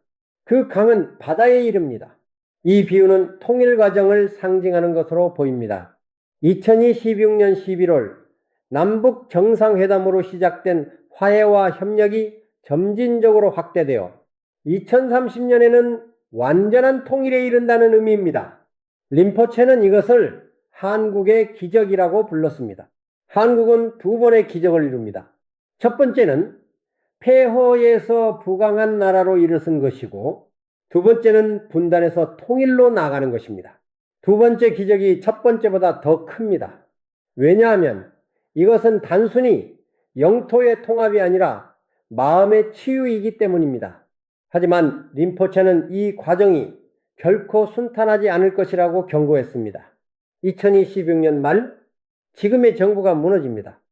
그 강은 바다에 이릅니다. 이 비유는 통일 과정을 상징하는 것으로 보입니다. 2026년 11월 남북 정상회담으로 시작된 화해와 협력이 점진적으로 확대되어 2030년에는 완전한 통일에 이른다는 의미입니다. 림포체는 이것을 한국의 기적이라고 불렀습니다. 한국은 두 번의 기적을 이룹니다. 첫 번째는 폐허에서 부강한 나라로 일어선 것이고 두 번째는 분단에서 통일로 나아가는 것입니다. 두 번째 기적이 첫 번째보다 더 큽니다. 왜냐하면 이것은 단순히 영토의 통합이 아니라 마음의 치유이기 때문입니다. 하지만 림포체는 이 과정이 결코 순탄하지 않을 것이라고 경고했습니다. 2026년 말 지금의 정부가 무너집니다.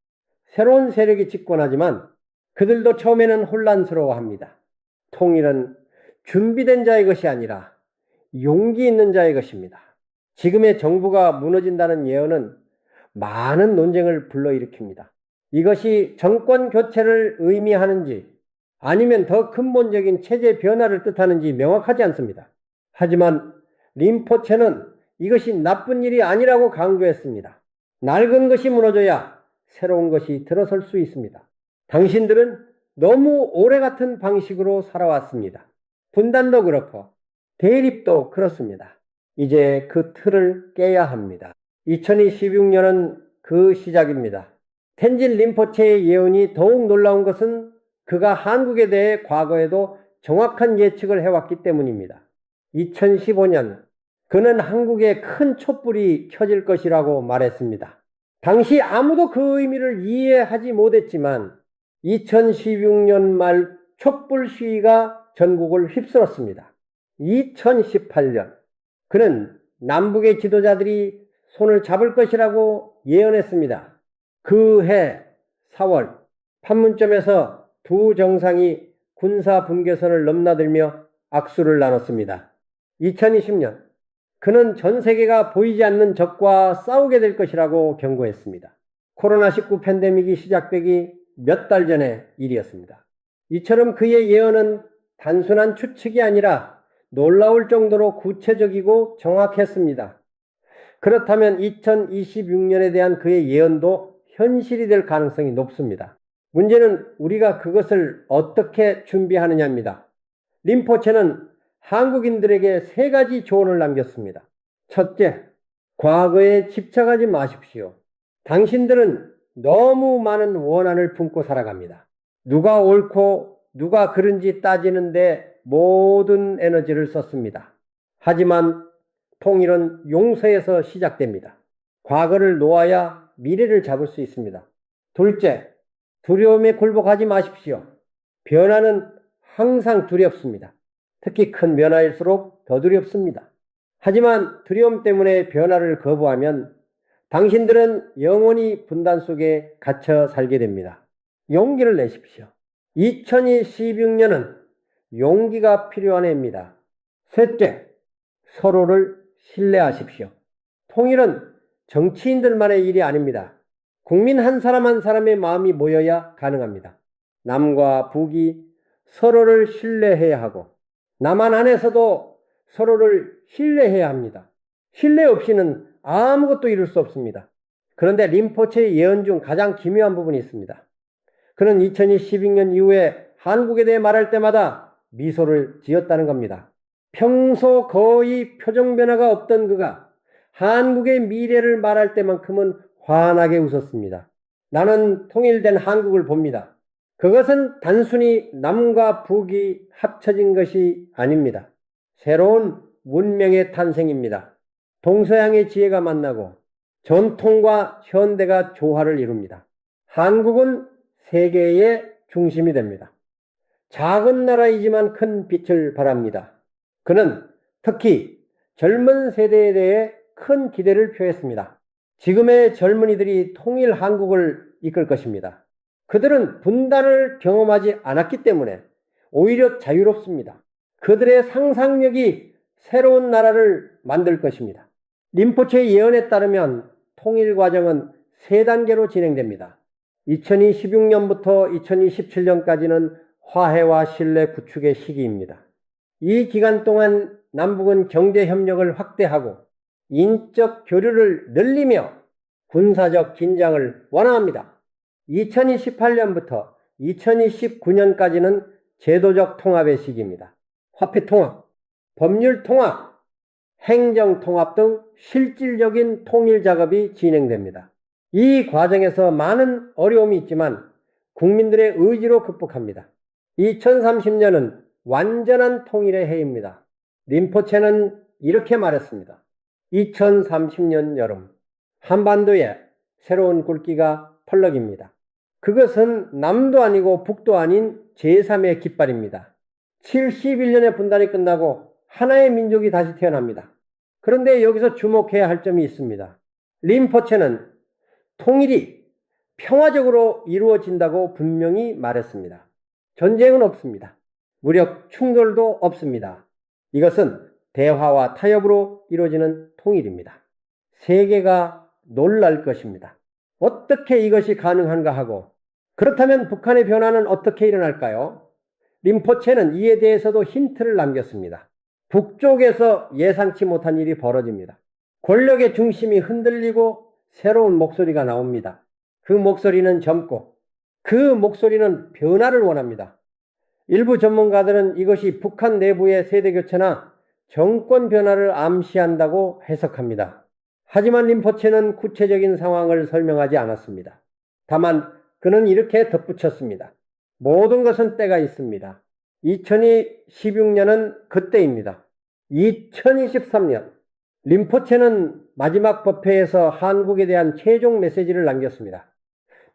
새로운 세력이 집권하지만 그들도 처음에는 혼란스러워합니다. 통일은 준비된 자의 것이 아니라 용기 있는 자의 것입니다. 지금의 정부가 무너진다는 예언은 많은 논쟁을 불러일으킵니다. 이것이 정권 교체를 의미하는지 아니면 더 근본적인 체제 변화를 뜻하는지 명확하지 않습니다. 하지만 림포체는 이것이 나쁜 일이 아니라고 강조했습니다. 낡은 것이 무너져야 새로운 것이 들어설 수 있습니다. 당신들은 너무 오래 같은 방식으로 살아왔습니다. 분단도 그렇고 대립도 그렇습니다. 이제 그 틀을 깨야 합니다. 2026년은 그 시작입니다. 텐진 림포체의 예언이 더욱 놀라운 것은 그가 한국에 대해 과거에도 정확한 예측을 해왔기 때문입니다. 2015년 그는 한국에 큰 촛불이 켜질 것이라고 말했습니다. 당시 아무도 그 의미를 이해하지 못했지만 2016년 말 촛불 시위가 전국을 휩쓸었습니다. 2018년 그는 남북의 지도자들이 손을 잡을 것이라고 예언했습니다. 그 해 4월 판문점에서 두 정상이 군사 분계선을 넘나들며 악수를 나눴습니다. 2020년 그는 전 세계가 보이지 않는 적과 싸우게 될 것이라고 경고했습니다. 코로나19 팬데믹이 시작되기 몇 달 전의 일이었습니다. 이처럼 그의 예언은 단순한 추측이 아니라 놀라울 정도로 구체적이고 정확했습니다. 그렇다면 2026년에 대한 그의 예언도 현실이 될 가능성이 높습니다. 문제는 우리가 그것을 어떻게 준비하느냐입니다. 림포체는 한국인들에게 세 가지 조언을 남겼습니다. 첫째, 과거에 집착하지 마십시오. 당신들은 너무 많은 원한을 품고 살아갑니다. 누가 옳고 누가 그른지 따지는데 모든 에너지를 썼습니다. 하지만 통일은 용서에서 시작됩니다. 과거를 놓아야 미래를 잡을 수 있습니다. 둘째, 두려움에 굴복하지 마십시오. 변화는 항상 두렵습니다. 특히 큰 변화일수록 더 두렵습니다. 하지만 두려움 때문에 변화를 거부하면 당신들은 영원히 분단 속에 갇혀 살게 됩니다. 용기를 내십시오. 2016년은 용기가 필요한 해입니다. 셋째, 서로를 신뢰하십시오. 통일은 정치인들만의 일이 아닙니다. 국민 한 사람 한 사람의 마음이 모여야 가능합니다. 남과 북이 서로를 신뢰해야 하고 남한 안에서도 서로를 신뢰해야 합니다. 신뢰 없이는 아무것도 이룰 수 없습니다. 그런데 림포체의 예언 중 가장 기묘한 부분이 있습니다. 그는 2012년 이후에 한국에 대해 말할 때마다 미소를 지었다는 겁니다. 평소 거의 표정 변화가 없던 그가 한국의 미래를 말할 때만큼은 환하게 웃었습니다. 나는 통일된 한국을 봅니다. 그것은 단순히 남과 북이 합쳐진 것이 아닙니다. 새로운 문명의 탄생입니다. 동서양의 지혜가 만나고 전통과 현대가 조화를 이룹니다. 한국은 세계의 중심이 됩니다. 작은 나라이지만 큰 빛을 발합니다. 그는 특히 젊은 세대에 대해 큰 기대를 표했습니다. 지금의 젊은이들이 통일 한국을 이끌 것입니다. 그들은 분단을 경험하지 않았기 때문에 오히려 자유롭습니다. 그들의 상상력이 새로운 나라를 만들 것입니다. 림포체의 예언에 따르면 통일 과정은 세 단계로 진행됩니다. 2026년부터 2027년까지는 화해와 신뢰 구축의 시기입니다. 이 기간 동안 남북은 경제 협력을 확대하고 인적 교류를 늘리며 군사적 긴장을 완화합니다. 2028년부터 2029년까지는 제도적 통합의 시기입니다. 화폐 통합, 법률 통합, 행정 통합 등 실질적인 통일 작업이 진행됩니다. 이 과정에서 많은 어려움이 있지만 국민들의 의지로 극복합니다. 2030년은 완전한 통일의 해입니다. 림포체는 이렇게 말했습니다. 2030년 여름 한반도에 새로운 굵기가 펄럭입니다. 그것은 남도 아니고 북도 아닌 제3의 깃발입니다. 71년의 분단이 끝나고 하나의 민족이 다시 태어납니다. 그런데 여기서 주목해야 할 점이 있습니다. 림포체는 통일이 평화적으로 이루어진다고 분명히 말했습니다. 전쟁은 없습니다. 무력 충돌도 없습니다. 이것은 대화와 타협으로 이루어지는 통일입니다. 세계가 놀랄 것입니다. 어떻게 이것이 가능한가 하고, 그렇다면 북한의 변화는 어떻게 일어날까요? 림포체는 이에 대해서도 힌트를 남겼습니다. 북쪽에서 예상치 못한 일이 벌어집니다. 권력의 중심이 흔들리고 새로운 목소리가 나옵니다. 그 목소리는 젊고 그 목소리는 변화를 원합니다. 일부 전문가들은 이것이 북한 내부의 세대교체나 정권 변화를 암시한다고 해석합니다. 하지만 림포체는 구체적인 상황을 설명하지 않았습니다. 다만 그는 이렇게 덧붙였습니다. 모든 것은 때가 있습니다. 2016년은 그때입니다. 2023년 림포체는 마지막 법회에서 한국에 대한 최종 메시지를 남겼습니다.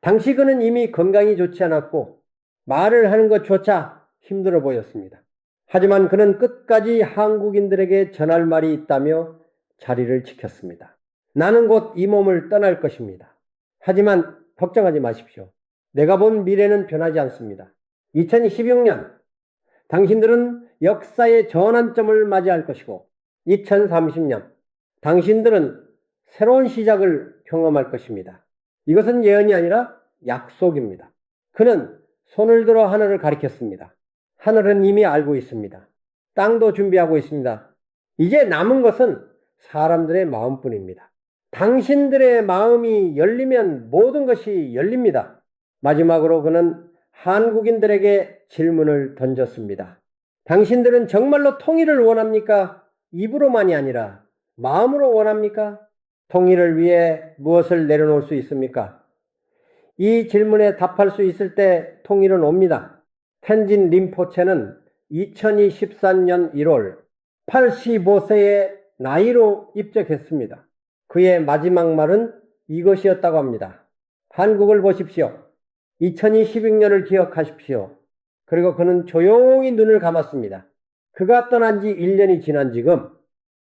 당시 그는 이미 건강이 좋지 않았고 말을 하는 것조차 힘들어 보였습니다. 하지만 그는 끝까지 한국인들에게 전할 말이 있다며 자리를 지켰습니다. 나는 곧 이 몸을 떠날 것입니다. 하지만 걱정하지 마십시오. 내가 본 미래는 변하지 않습니다. 2016년 당신들은 역사의 전환점을 맞이할 것이고 2030년 당신들은 새로운 시작을 경험할 것입니다. 이것은 예언이 아니라 약속입니다. 그는 손을 들어 하늘을 가리켰습니다. 하늘은 이미 알고 있습니다. 땅도 준비하고 있습니다. 이제 남은 것은 사람들의 마음뿐입니다. 당신들의 마음이 열리면 모든 것이 열립니다. 마지막으로 그는 한국인들에게 질문을 던졌습니다. 당신들은 정말로 통일을 원합니까? 입으로만이 아니라 마음으로 원합니까? 통일을 위해 무엇을 내려놓을 수 있습니까? 이 질문에 답할 수 있을 때 통일은 옵니다. 텐진 림포체는 2014년 1월 85세의 나이로 입적했습니다. 그의 마지막 말은 이것이었다고 합니다. 한국을 보십시오. 2016년을 기억하십시오. 그리고 그는 조용히 눈을 감았습니다. 그가 떠난 지 1년이 지난 지금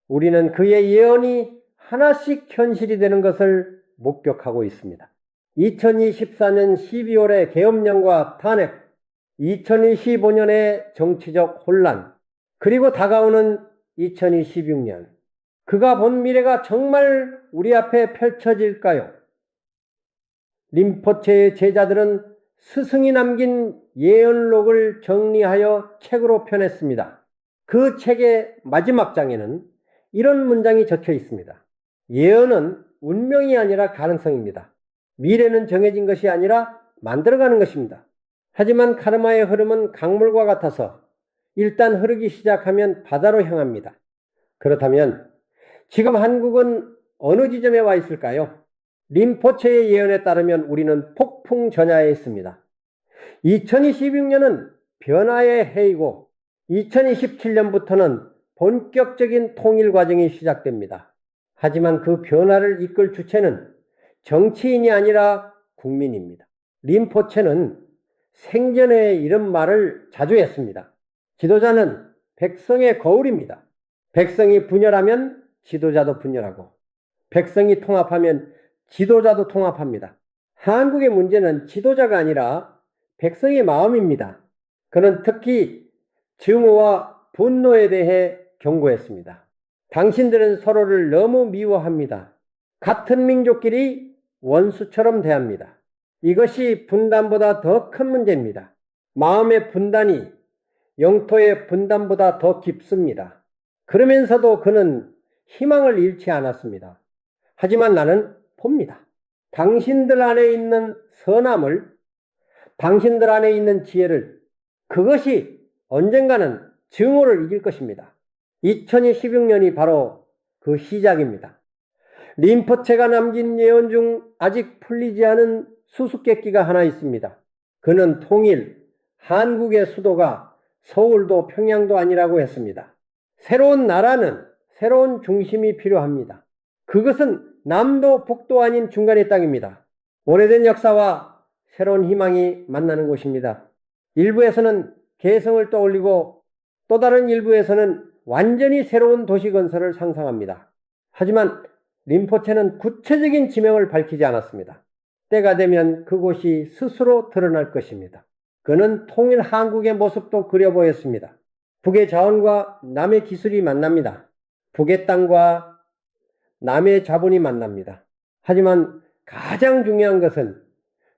우리는 그의 예언이 하나씩 현실이 되는 것을 목격하고 있습니다. 2024년 12월의 계엄령과 탄핵, 2025년의 정치적 혼란, 그리고 다가오는 2026년. 그가 본 미래가 정말 우리 앞에 펼쳐질까요? 림포체의 제자들은 스승이 남긴 예언록을 정리하여 책으로 펴냈습니다. 그 책의 마지막 장에는 이런 문장이 적혀 있습니다. 예언은 운명이 아니라 가능성입니다. 미래는 정해진 것이 아니라 만들어가는 것입니다. 하지만 카르마의 흐름은 강물과 같아서 일단 흐르기 시작하면 바다로 향합니다. 그렇다면 지금 한국은 어느 지점에 와 있을까요? 림포체의 예언에 따르면 우리는 폭풍 전야에 있습니다. 2026년은 변화의 해이고 2027년부터는 본격적인 통일 과정이 시작됩니다. 하지만 그 변화를 이끌 주체는 정치인이 아니라 국민입니다. 림포체는 생전에 이런 말을 자주 했습니다. 지도자는 백성의 거울입니다. 백성이 분열하면 지도자도 분열하고 백성이 통합하면 지도자도 통합합니다. 한국의 문제는 지도자가 아니라 백성의 마음입니다. 그는 특히 증오와 분노에 대해 경고했습니다. 당신들은 서로를 너무 미워합니다. 같은 민족끼리 원수처럼 대합니다. 이것이 분단보다 더 큰 문제입니다. 마음의 분단이 영토의 분단보다 더 깊습니다. 그러면서도 그는 희망을 잃지 않았습니다. 하지만 나는 봅니다. 당신들 안에 있는 선함을, 당신들 안에 있는 지혜를, 그것이 언젠가는 증오를 이길 것입니다. 2016년이 바로 그 시작입니다. 림포체가 남긴 예언 중 아직 풀리지 않은 수수께끼가 하나 있습니다. 그는 통일, 한국의 수도가 서울도 평양도 아니라고 했습니다. 새로운 나라는 새로운 중심이 필요합니다. 그것은 남도 북도 아닌 중간의 땅입니다. 오래된 역사와 새로운 희망이 만나는 곳입니다. 일부에서는 개성을 떠올리고 또 다른 일부에서는 완전히 새로운 도시 건설을 상상합니다. 하지만 림포체는 구체적인 지명을 밝히지 않았습니다. 때가 되면 그곳이 스스로 드러날 것입니다. 그는 통일 한국의 모습도 그려 보였습니다. 북의 자원과 남의 기술이 만납니다. 북의 땅과 남의 자본이 만납니다. 하지만 가장 중요한 것은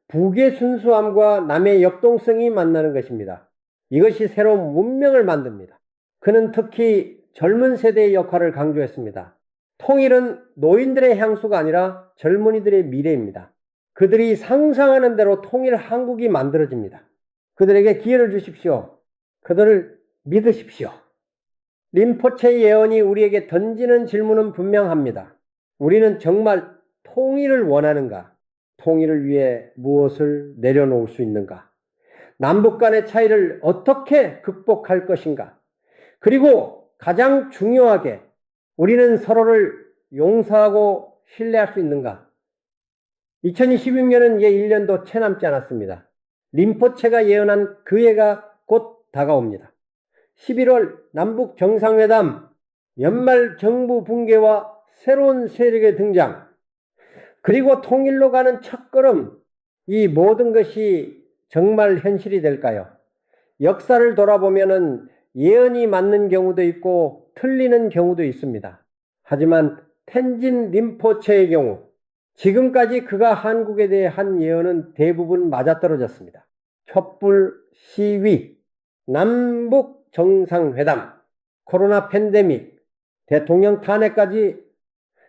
북의 순수함과 남의 역동성이 만나는 것입니다. 이것이 새로운 문명을 만듭니다. 그는 특히 젊은 세대의 역할을 강조했습니다. 통일은 노인들의 향수가 아니라 젊은이들의 미래입니다. 그들이 상상하는 대로 통일 한국이 만들어집니다. 그들에게 기회를 주십시오. 그들을 믿으십시오. 림포체의 예언이 우리에게 던지는 질문은 분명합니다. 우리는 정말 통일을 원하는가? 통일을 위해 무엇을 내려놓을 수 있는가? 남북 간의 차이를 어떻게 극복할 것인가? 그리고 가장 중요하게 우리는 서로를 용서하고 신뢰할 수 있는가? 2026년은 이제 1년도 채 남지 않았습니다. 림포체가 예언한 그 해가 곧 다가옵니다. 11월 남북 정상회담, 연말 정부 붕괴와 새로운 세력의 등장, 그리고 통일로 가는 첫걸음, 이 모든 것이 정말 현실이 될까요? 역사를 돌아보면은 예언이 맞는 경우도 있고 틀리는 경우도 있습니다. 하지만 텐진 림포체의 경우 지금까지 그가 한국에 대해 한 예언은 대부분 맞아떨어졌습니다. 촛불 시위, 남북 정상회담, 코로나 팬데믹, 대통령 탄핵까지.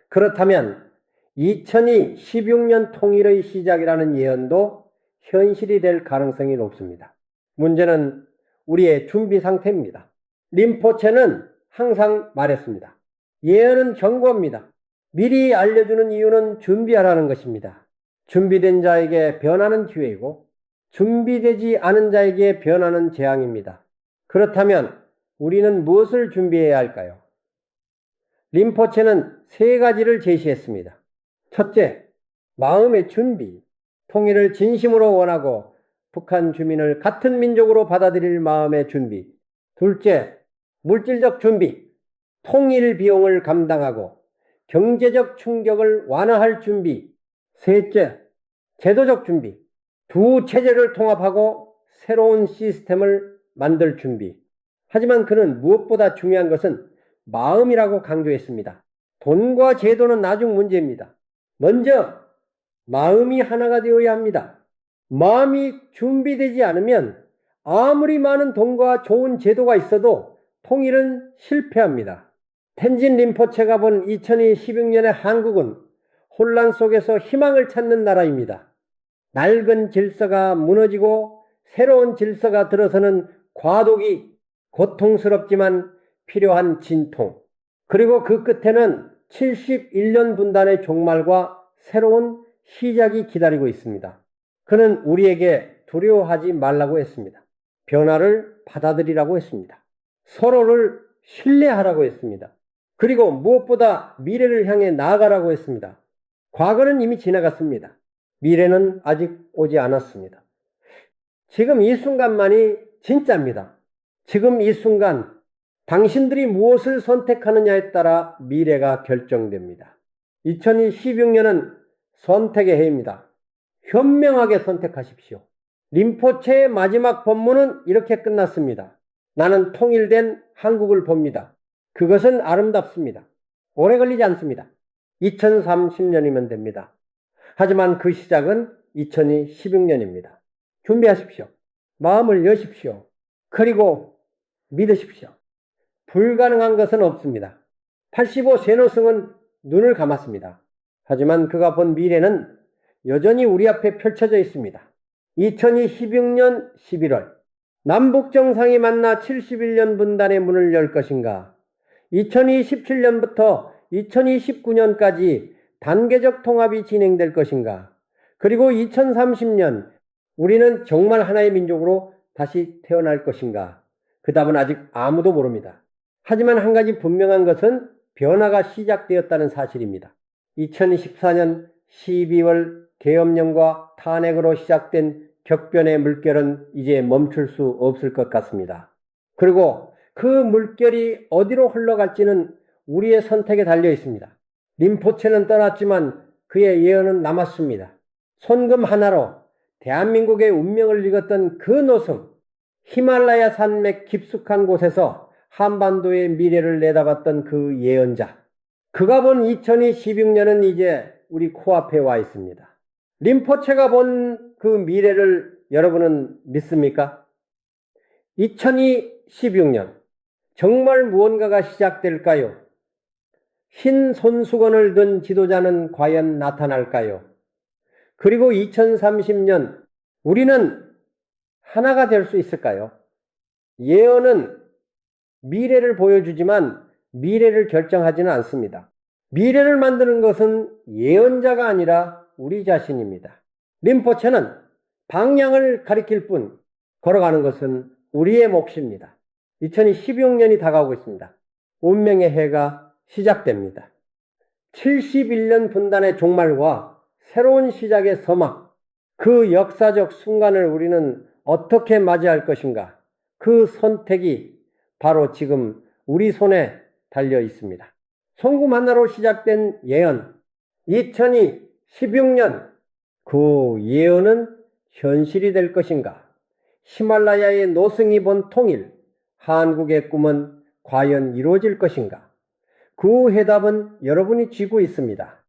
그렇다면 2016년 통일의 시작이라는 예언도 현실이 될 가능성이 높습니다. 문제는 우리의 준비 상태입니다. 림포체는 항상 말했습니다. 예언은 경고입니다. 미리 알려주는 이유는 준비하라는 것입니다. 준비된 자에게 변화는 기회이고 준비되지 않은 자에게 변화는 재앙입니다. 그렇다면 우리는 무엇을 준비해야 할까요? 림포체는 세 가지를 제시했습니다. 첫째, 마음의 준비. 통일을 진심으로 원하고 북한 주민을 같은 민족으로 받아들일 마음의 준비. 둘째, 물질적 준비. 통일 비용을 감당하고 경제적 충격을 완화할 준비. 셋째, 제도적 준비. 두 체제를 통합하고 새로운 시스템을 만들 준비. 하지만 그는 무엇보다 중요한 것은 마음이라고 강조했습니다. 돈과 제도는 나중 문제입니다. 먼저 마음이 하나가 되어야 합니다. 마음이 준비되지 않으면 아무리 많은 돈과 좋은 제도가 있어도 통일은 실패합니다. 텐진 림포체가 본 2016년의 한국은 혼란 속에서 희망을 찾는 나라입니다. 낡은 질서가 무너지고 새로운 질서가 들어서는 과도기, 고통스럽지만 필요한 진통, 그리고 그 끝에는 71년 분단의 종말과 새로운 시작이 기다리고 있습니다. 그는 우리에게 두려워하지 말라고 했습니다. 변화를 받아들이라고 했습니다. 서로를 신뢰하라고 했습니다. 그리고 무엇보다 미래를 향해 나아가라고 했습니다. 과거는 이미 지나갔습니다. 미래는 아직 오지 않았습니다. 지금 이 순간만이 진짜입니다. 지금 이 순간 당신들이 무엇을 선택하느냐에 따라 미래가 결정됩니다. 2016년은 선택의 해입니다. 현명하게 선택하십시오. 림포체의 마지막 본문은 이렇게 끝났습니다. 나는 통일된 한국을 봅니다. 그것은 아름답습니다. 오래 걸리지 않습니다. 2030년이면 됩니다. 하지만 그 시작은 2016년입니다. 준비하십시오. 마음을 여십시오. 그리고 믿으십시오. 불가능한 것은 없습니다. 85 세노승은 눈을 감았습니다. 하지만 그가 본 미래는 여전히 우리 앞에 펼쳐져 있습니다. 2016년 11월 남북 정상이 만나 71년 분단의 문을 열 것인가? 2027년부터 2029년까지 단계적 통합이 진행될 것인가? 그리고 2030년 우리는 정말 하나의 민족으로 다시 태어날 것인가? 그 답은 아직 아무도 모릅니다. 하지만 한 가지 분명한 것은 변화가 시작되었다는 사실입니다. 2014년 12월 계엄령과 탄핵으로 시작된 격변의 물결은 이제 멈출 수 없을 것 같습니다. 그리고 그 물결이 어디로 흘러갈지는 우리의 선택에 달려 있습니다. 림포체는 떠났지만 그의 예언은 남았습니다. 손금 하나로 대한민국의 운명을 읽었던 그 노승, 히말라야 산맥 깊숙한 곳에서 한반도의 미래를 내다봤던 그 예언자, 그가 본 2016년은 이제 우리 코앞에 와 있습니다. 림포체가 본 그 미래를 여러분은 믿습니까? 2016년 정말 무언가가 시작될까요? 흰 손수건을 든 지도자는 과연 나타날까요? 그리고 2030년 우리는 하나가 될 수 있을까요? 예언은 미래를 보여주지만 미래를 결정하지는 않습니다. 미래를 만드는 것은 예언자가 아니라 우리 자신입니다. 림포체는 방향을 가리킬 뿐 걸어가는 것은 우리의 몫입니다. 2016년이 다가오고 있습니다. 운명의 해가 시작됩니다. 71년 분단의 종말과 새로운 시작의 서막, 그 역사적 순간을 우리는 어떻게 맞이할 것인가? 그 선택이 바로 지금 우리 손에 달려 있습니다. 손금 하나로 시작된 예언, 2016년 그 예언은 현실이 될 것인가? 히말라야의 노승이 본 통일, 한국의 꿈은 과연 이루어질 것인가? 그 해답은 여러분이 쥐고 있습니다.